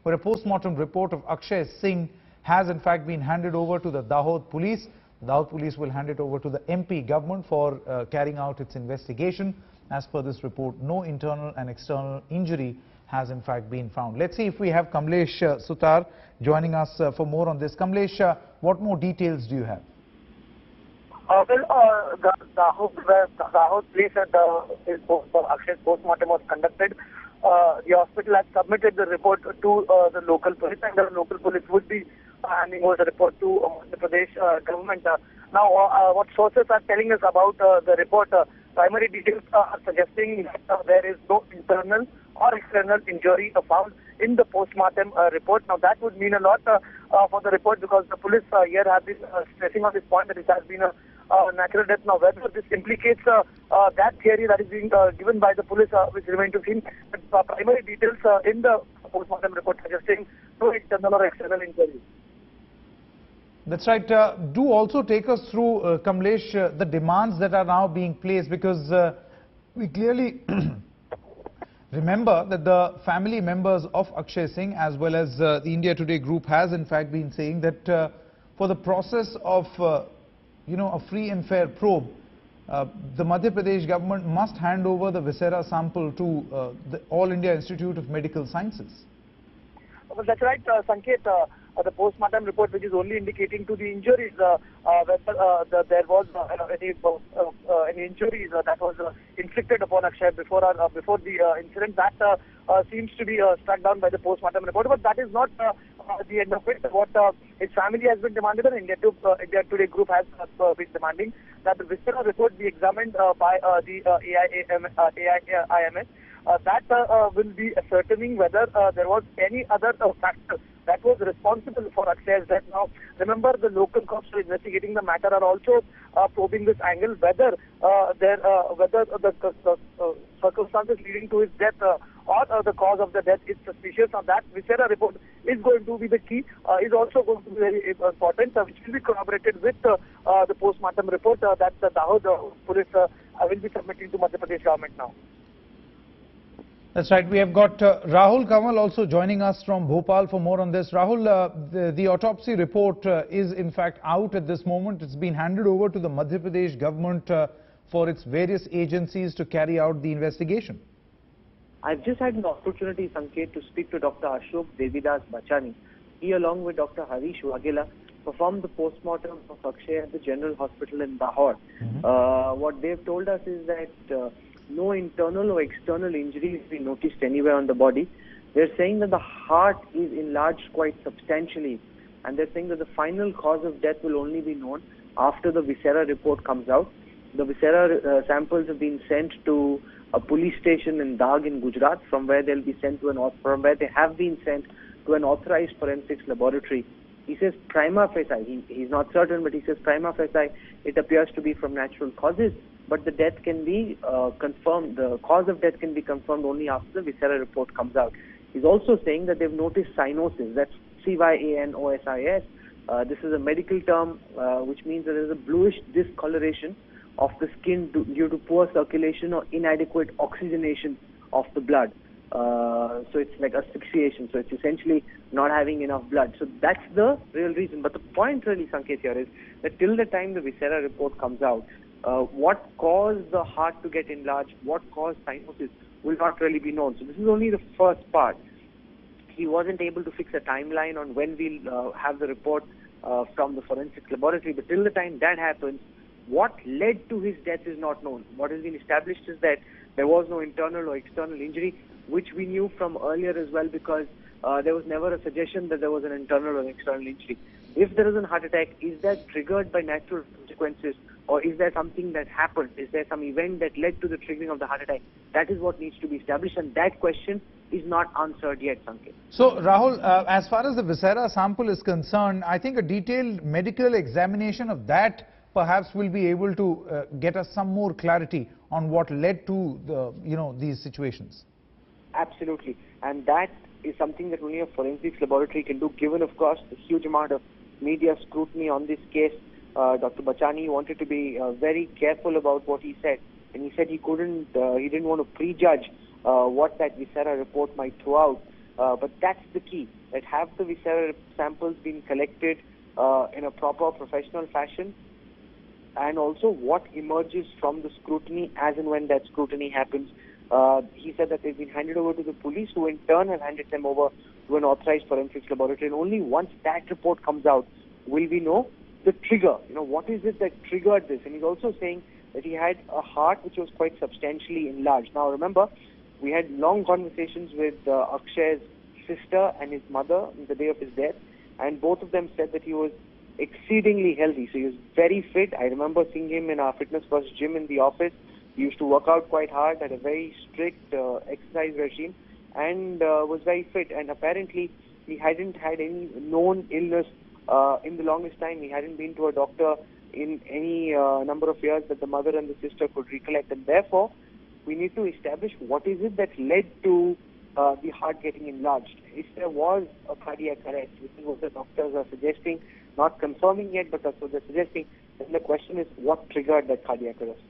where a post-mortem report of Akshay Singh has in fact been handed over to the Dahod Police. Dahod Police will hand it over to the MP government for carrying out its investigation. As per this report, no internal and external injury has in fact been found. Let's see if we have Kamlesh Sutar joining us for more on this. Kamlesh, what more details do you have? The Dahod Police and Akshay's post-mortem was conducted. The hospital has submitted the report to the local police, and the local police would be handing over the report to Madhya Pradesh government. Now, what sources are telling us about the report, primary details are suggesting that there is no internal or external injury found in the post-mortem report. Now, that would mean a lot for the report, because the police here have been stressing on this point that it has been a natural death. Now, whether this implicates that theory that is being given by the police, which remain to be seen, but primary details in the post-mortem report suggesting no internal or external injury. That's right. Do also take us through, Kamlesh, the demands that are now being placed, because we clearly remember that the family members of Akshay Singh as well as the India Today group has in fact been saying that for the process of a free and fair probe, the Madhya Pradesh government must hand over the viscera sample to the All India Institute of Medical Sciences. Well, that's right, Sanket. The post-mortem report, which is only indicating to the injuries, whether there was any injuries that was inflicted upon Akshay before the incident, that seems to be struck down by the post-mortem report. But that is not the end of it. What his family has been demanded, and India Today group has been demanding that the viscera report be examined by the AIMS. That will be ascertaining whether there was any other factor that was responsible for Akshay's death. Now, remember, the local cops who are investigating the matter are also probing this angle, whether the circumstances leading to his death or the cause of the death is suspicious. Now, that viscera report is going to be the key, is also going to be very important, which will be corroborated with the post-mortem report that the Dahod Police will be submitting to Madhya Pradesh government now. That's right. We have got Rahul Kamal also joining us from Bhopal for more on this. Rahul, the autopsy report is in fact out at this moment. It's been handed over to the Madhya Pradesh government for its various agencies to carry out the investigation. I've just had an opportunity, Sanket, to speak to Dr. Ashok Devidas Bachani. He, along with Dr. Harish Wagela, performed the post-mortem of Akshay at the General Hospital in Dahod. What they've told us is that no internal or external injuries been noticed anywhere on the body. They're saying that the heart is enlarged quite substantially, and they're saying that the final cause of death will only be known after the viscera report comes out. The viscera samples have been sent to a police station in Dahod in Gujarat, from where they'll be sent to they have been sent to an authorized forensics laboratory. He says prima facie, he's not certain, but he says prima facie, it appears to be from natural causes. But the death can be confirmed, the cause of death can be confirmed only after the viscera report comes out. He's also saying that they've noticed cyanosis, that's C-Y-A-N-O-S-I-S. This is a medical term which means that there is a bluish discoloration of the skin due to poor circulation or inadequate oxygenation of the blood. So it's like asphyxiation, so it's essentially not having enough blood. So that's the real reason. But the point really, Sanket, here is that till the time the viscera report comes out, what caused the heart to get enlarged, what caused cyanosis will not really be known. So this is only the first part. He wasn't able to fix a timeline on when we'll have the report from the forensic laboratory, but till the time that happens, what led to his death is not known. What has been established is that there was no internal or external injury, which we knew from earlier as well, because there was never a suggestion that there was an internal or external injury. If there is a heart attack, is that triggered by natural consequences, or is there something that happened? Is there some event that led to the triggering of the heart attack? That is what needs to be established, and that question is not answered yet, Sanket. So, Rahul, as far as the viscera sample is concerned, I think a detailed medical examination of that perhaps will be able to get us some more clarity on what led to these situations. Absolutely, and that is something that only a forensics laboratory can do, given, of course, the huge amount of media scrutiny on this case. Dr. Bachani wanted to be very careful about what he said, and he said he didn't want to prejudge what that viscera report might throw out. But that's the key, that have the viscera samples been collected in a proper professional fashion, and also what emerges from the scrutiny as and when that scrutiny happens. He said that they've been handed over to the police, who in turn have handed them over to an authorized forensics laboratory. And only once that report comes out will we know the trigger. What is it that triggered this? And he's also saying that he had a heart which was quite substantially enlarged. Now remember, we had long conversations with Akshay's sister and his mother on the day of his death, and both of them said that he was exceedingly healthy. So he was very fit. I remember seeing him in our Fitness First gym in the office. He used to work out quite hard, had a very strict exercise regime, and was very fit. And apparently, he hadn't had any known illness in the longest time. He hadn't been to a doctor in any number of years that the mother and the sister could recollect. And therefore, we need to establish what is it that led to the heart getting enlarged. If there was a cardiac arrest, which is what the doctors are suggesting, not confirming yet, but that's what they're suggesting, then the question is, what triggered that cardiac arrest?